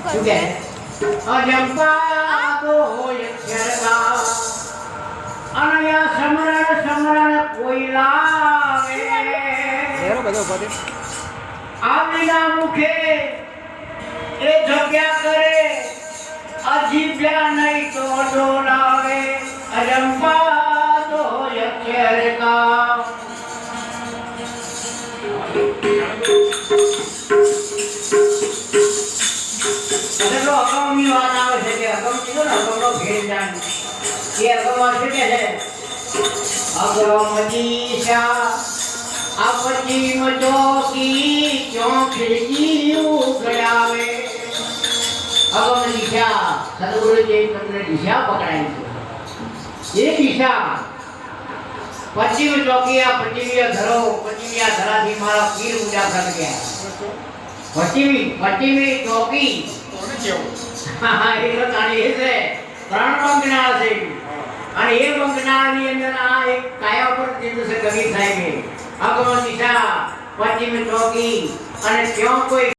શું કહે અજંપા તો હોય અક્ષરગા અનયા સમરણ સમરણ કોઈ લાવે એરો બધો ઉભા આવીના મુખે એ જગ્યા કરે અજીબ્યા નહીં તો ડોલાવે અજંપા તો હોય અક્ષરગા તો અગમની વાત આવે છે કે અગમ કીધો ને અગમનો ભેદ જાણ એ અગમમાં શું કે છે અગમ દિશા આપજીમ ચોકી ચોખડી ઉગડાવે અગમ દિશા સદગુરુજી તમને દિશા પકડાઈ છે એ દિશા પશ્ચિમ ચોકી આ પશ્ચિમીય ધરો પશ્ચિમીય ધરાથી મારા પીર પૂજા કરી ગયા પશ્ચિમી ચોકી હા એ તો તાણી છે ત્રણ બંગના છે અને એ બંગનાની અંદર આ એક કાયા પર દીધું છે કવિ સાહેબે અગમ દિશા પશ્ચિમ ચોકી અને ત્યાં કોઈ